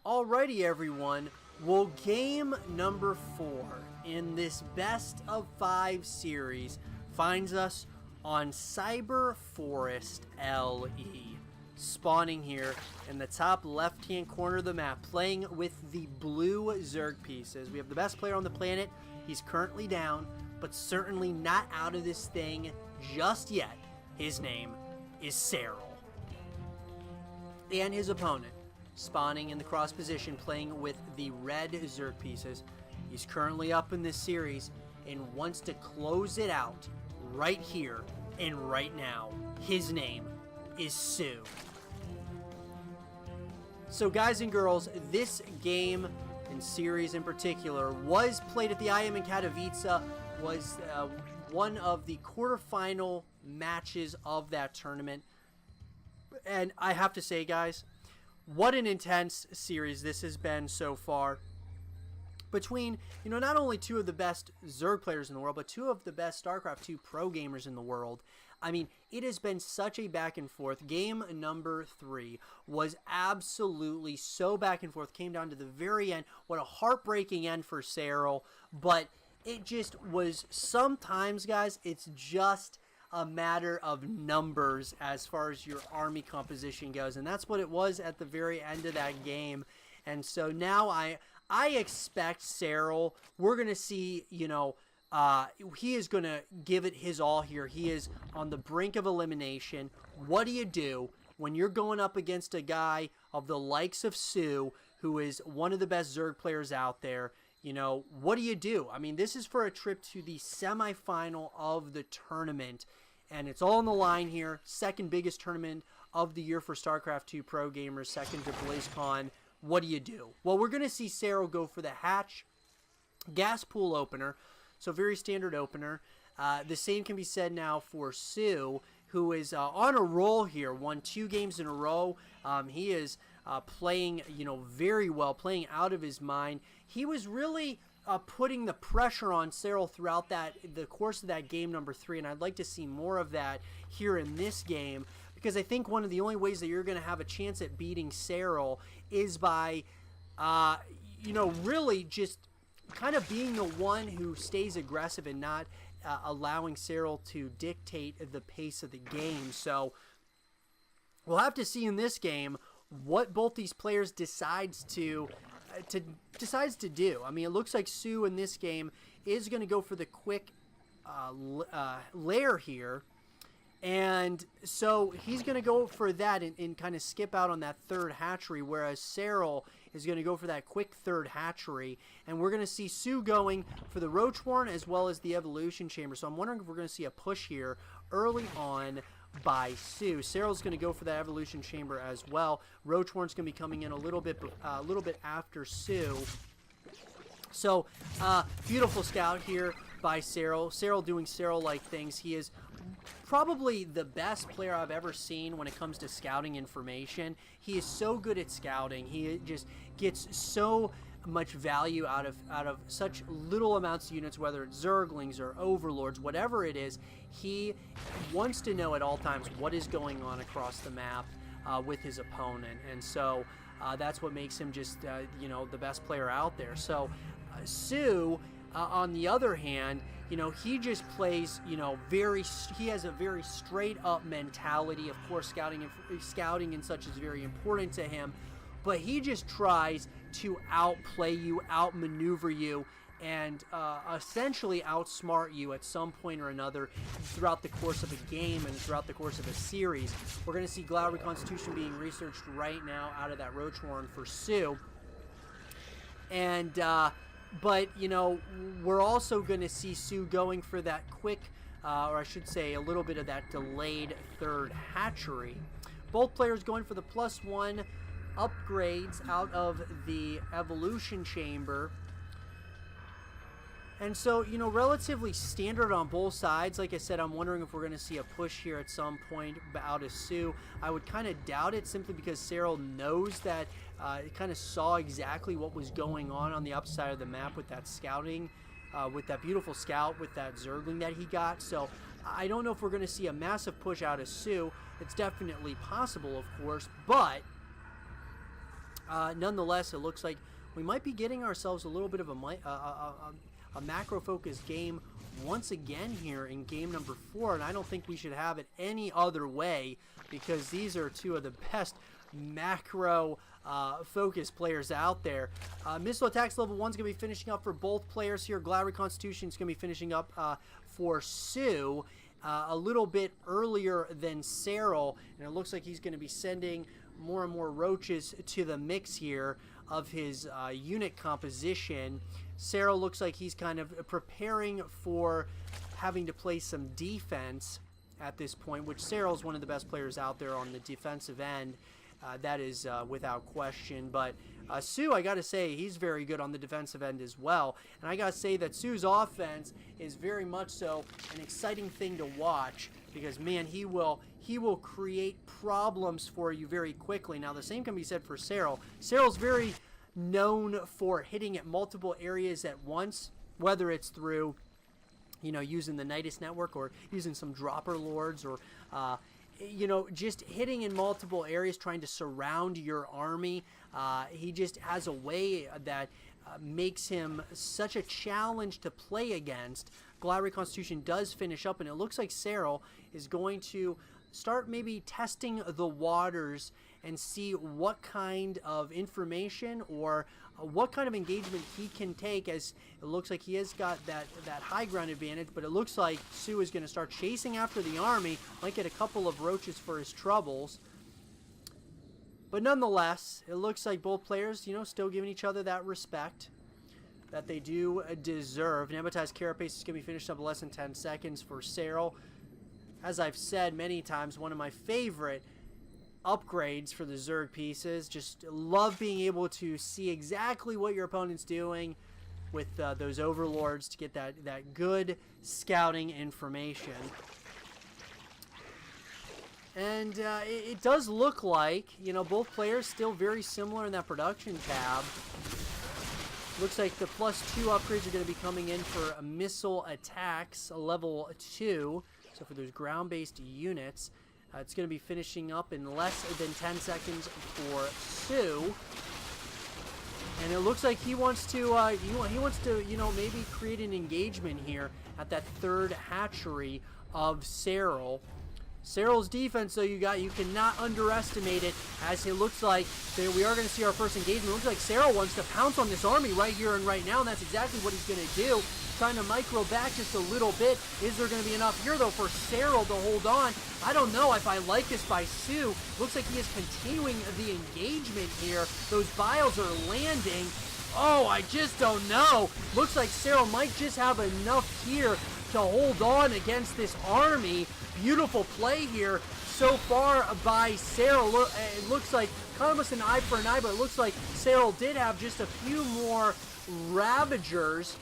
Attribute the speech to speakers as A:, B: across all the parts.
A: Alrighty, everyone. Well, game number 4 in this best of 5 series finds us on Cyber Forest LE. Spawning here in the top left-hand corner of the map, playing with the blue Zerg pieces. We have the best player on the planet. He's currently down, but certainly not out of this thing just yet. His name is Serral. And his opponent, spawning in the cross position, playing with the red Zerg pieces. He's currently up in this series and wants to close it out right here and right now. His name is Sue. So guys and girls, this game and series in particular was played at the IM in Katowice, was one of the quarterfinal matches of that tournament. And I have to say, guys, what an intense series this has been so far. Between, not only two of the best Zerg players in the world, but two of the best StarCraft 2 pro gamers in the world. I mean, it has been such a back and forth. Game number 3 was absolutely so back and forth. Came down to the very end. What a heartbreaking end for Serral. But it just was, sometimes, guys, it's just a matter of numbers as far as your army composition goes. And that's what it was at the very end of that game. And so now I expect Serral, we're going to see, he is going to give it his all here. He is on the brink of elimination. What do you do when you're going up against a guy of the likes of Sue, who is one of the best Zerg players out there? What do you do? I mean, this is for a trip to the semifinal of the tournament, and it's all on the line here. Second biggest tournament of the year for StarCraft 2 pro gamers, second to BlizzCon. What do you do? Well, we're going to see Serral go for the hatch gas pool opener, so very standard opener. The same can be said now for Sue, who is on a roll here, won 2 games in a row. He is playing, very well, playing out of his mind. He was really putting the pressure on Serral throughout the course of that game number 3, and I'd like to see more of that here in this game, because I think one of the only ways that you're going to have a chance at beating Serral is by, really just kind of being the one who stays aggressive and not allowing Serral to dictate the pace of the game. So we'll have to see in this game what both these players decides to do. I mean, it looks like Sue in this game is going to go for the quick lair here. And so he's going to go for that and kind of skip out on that third hatchery, whereas Serral is going to go for that quick third hatchery. And we're going to see Sue going for the Roach Warren as well as the Evolution Chamber. So I'm wondering if we're going to see a push here early on by Sue. Serral's going to go for that Evolution Chamber as well. Roach Warren's going to be coming in a little bit after Sue. So, beautiful scout here by Serral. Serral doing Serral-like things. He is probably the best player I've ever seen when it comes to scouting information. He is so good at scouting. He just gets so much value out of such little amounts of units, whether it's Zerglings or Overlords, whatever it is. He wants to know at all times what is going on across the map with his opponent, and so that's what makes him just the best player out there. So Sue, on the other hand, he just plays, he has a very straight up mentality. Of course, scouting and such is very important to him, but he just tries to outplay you, outmaneuver you, and essentially outsmart you at some point or another throughout the course of a game and throughout the course of a series. We're going to see Glau Reconstitution being researched right now out of that Roach Warren for Sue. And, but, we're also going to see Sue going for that quick, or I should say a little bit of that delayed third hatchery. Both players going for the +1 upgrades out of the Evolution Chamber. And so, relatively standard on both sides. Like I said, I'm wondering if we're going to see a push here at some point out of Sue. I would kind of doubt it, simply because Serral knows that he kind of saw exactly what was going on the upside of the map with that scouting, with that beautiful scout, with that Zergling that he got. So I don't know if we're going to see a massive push out of Sue. It's definitely possible, of course, but Nonetheless, it looks like we might be getting ourselves a little bit of a macro-focused game once again here in game number 4, and I don't think we should have it any other way, because these are two of the best macro focus players out there. Missile Attacks level 1 is going to be finishing up for both players here. Glad Constitution is going to be finishing up for Sue a little bit earlier than Serral, and it looks like he's going to be sending more and more roaches to the mix here of his unit composition. Serral looks like he's kind of preparing for having to play some defense at this point, which Serral is one of the best players out there on the defensive end. That is without question. But Sue, I got to say, he's very good on the defensive end as well. And I got to say that Sue's offense is very much so an exciting thing to watch, because, man, he will create problems for you very quickly. Now, the same can be said for Serral. Serral's very known for hitting at multiple areas at once, whether it's through, you know, using the Nidus network or using some dropper lords, or you know, just hitting in multiple areas, trying to surround your army. He just has a way that makes him such a challenge to play against. Glad Constitution does finish up, and it looks like Serral is going to start maybe testing the waters and see what kind of information or what kind of engagement he can take, as it looks like he has got that high ground advantage. But it looks like Sue is going to start chasing after the army, might get a couple of roaches for his troubles. But nonetheless, it looks like both players, you know, still giving each other that respect that they do deserve. Nematized Carapace is going to be finished up in less than 10 seconds for Serral. As I've said many times, one of my favorite upgrades for the Zerg pieces. Just love being able to see exactly what your opponent's doing with those overlords to get that good scouting information. And it does look like, you know, both players still very similar in that production tab. Looks like the +2 upgrades are going to be coming in for missile attacks, level 2. So for those ground-based units, it's going to be finishing up in less than 10 seconds for Sue. And it looks like he wants to, you know, maybe create an engagement here at that third hatchery of Serral. Serral's defense, though, you cannot underestimate it, as it looks like we are going to see our first engagement. It looks like Serral wants to pounce on this army right here and right now, and that's exactly what he's going to do. Trying to micro back just a little bit. Is there going to be enough here, though, for Serral to hold on? I don't know if I like this by Sue. Looks like he is continuing the engagement here. Those biles are landing. Oh, I just don't know. Looks like Serral might just have enough here to hold on against this army. Beautiful play here so far by Serral. It looks like kind of almost an eye for an eye, but it looks like Serral did have just a few more Ravagers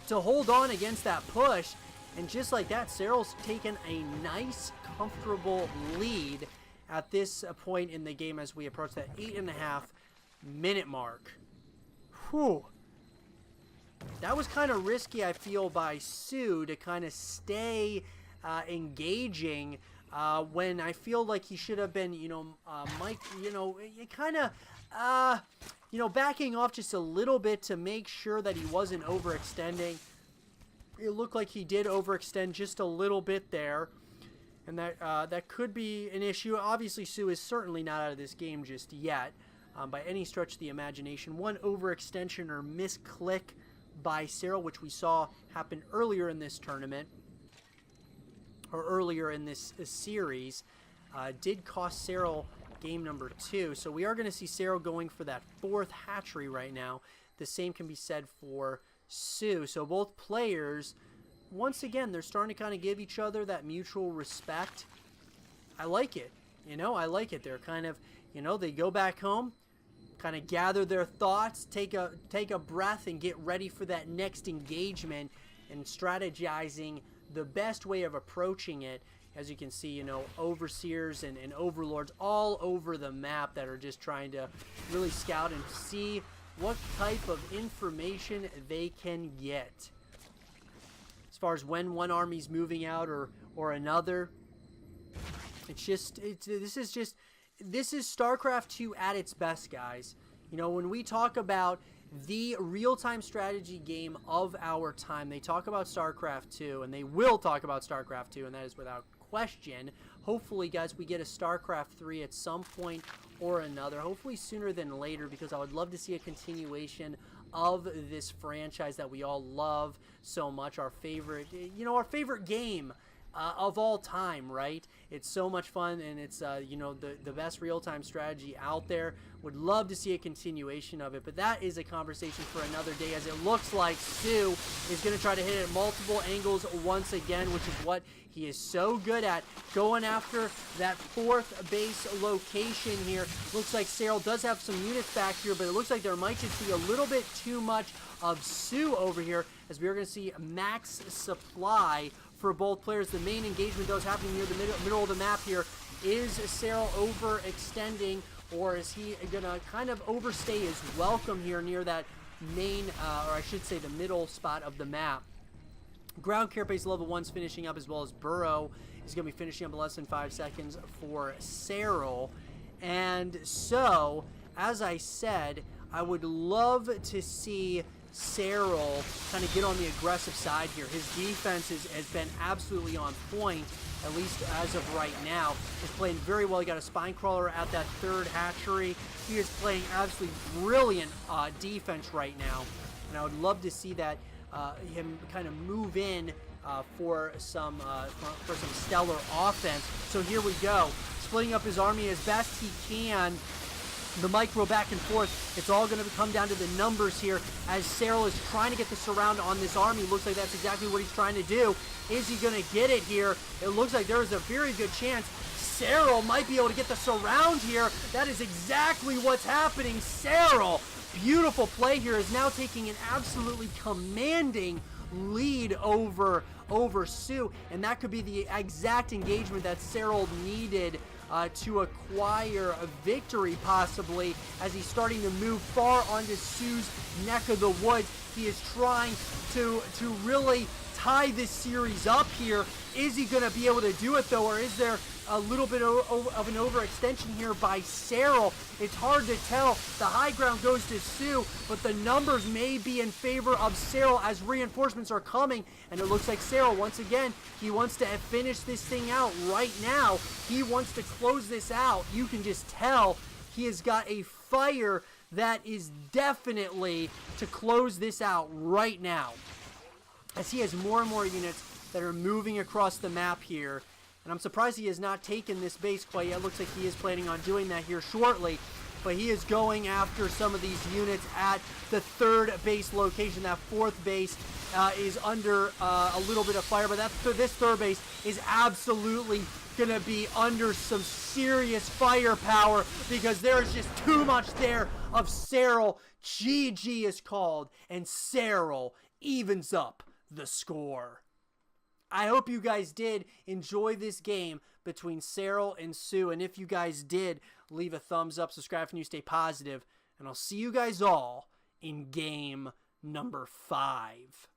A: to hold on against that push. And just like that, Serral's taken a nice, comfortable lead at this point in the game as we approach that 8.5-minute mark. Whew. That was kind of risky, I feel, by Sue to kind of stay engaging when I feel like he should have been, you know, Mike, you know, kind of, you know, backing off just a little bit to make sure that he wasn't overextending. It looked like he did overextend just a little bit there, and that could be an issue. Obviously, Sue is certainly not out of this game just yet, by any stretch of the imagination. One overextension or misclick by Serral, which we saw happen earlier in this tournament, or earlier in this series, did cost Serral game number 2. So we are going to see Serral going for that 4th hatchery right now. The same can be said for Sue. So both players, once again, they're starting to kind of give each other that mutual respect. I like it. You know, I like it. They're kind of, you know, they go back home, kind of gather their thoughts, take a breath, and get ready for that next engagement, and strategizing the best way of approaching it. As you can see, you know, overseers and overlords all over the map that are just trying to really scout and see what type of information they can get. As far as when one army's moving out or another, this is just, this is StarCraft 2 at its best, guys. You know, when we talk about the real-time strategy game of our time, they talk about StarCraft 2, and they will talk about StarCraft 2, and that is without question. Hopefully, guys, we get a StarCraft 3 at some point or another, hopefully sooner than later, because I would love to see a continuation of this franchise that we all love so much, our favorite, you know, our favorite game of all time, right? It's so much fun, and it's, you know, the best real-time strategy out there. Would love to see a continuation of it, but that is a conversation for another day, as it looks like Su is going to try to hit it at multiple angles once again, which is what he is so good at, going after that 4th base location here. Looks like Serral does have some units back here, but it looks like there might just be a little bit too much of Su over here, as we are going to see max supply for both players. The main engagement, though, is happening near the middle of the map here. Is Serral overextending, or is he going to kind of overstay his welcome here near that main, or I should say the middle spot of the map? Ground Carapace level 1's finishing up, as well as Burrow is going to be finishing up in less than 5 seconds for Serral. And so, as I said, I would love to see Serral kind of get on the aggressive side here. His defense has been absolutely on point, at least as of right now. He's playing very well. He got a Spine Crawler at that 3rd hatchery. He is playing absolutely brilliant defense right now, and I would love to see that him kind of move in for some stellar offense. So here we go, splitting up his army as best he can. The micro back and forth. It's all going to come down to the numbers here, as Serral is trying to get the surround on this army. Looks like that's exactly what he's trying to do. Is he going to get it here? It looks like there is a very good chance Serral might be able to get the surround here. That is exactly what's happening. Serral, beautiful play here, is now taking an absolutely commanding lead over Su, and that could be the exact engagement that Serral needed to acquire a victory, possibly, as he's starting to move far onto Su's neck of the woods. He is trying to really tie this series up here. Is he going to be able to do it, though, or is there a little bit of an overextension here by Serral? It's hard to tell. The high ground goes to Su, but the numbers may be in favor of Serral as reinforcements are coming, and it looks like Serral, once again, he wants to finish this thing out right now. He wants to close this out. You can just tell he has got a fire that is definitely to close this out right now, as he has more and more units that are moving across the map here. And I'm surprised he has not taken this base quite yet. Looks like he is planning on doing that here shortly. But he is going after some of these units at the 3rd base location. That 4th base is under a little bit of fire. But this 3rd base is absolutely going to be under some serious firepower, because there is just too much there of Serral. GG is called, and Serral evens up the score. I hope you guys did enjoy this game between Serral and Su, and if you guys did, leave a thumbs up, subscribe for new, stay positive, and I'll see you guys all in game number 5.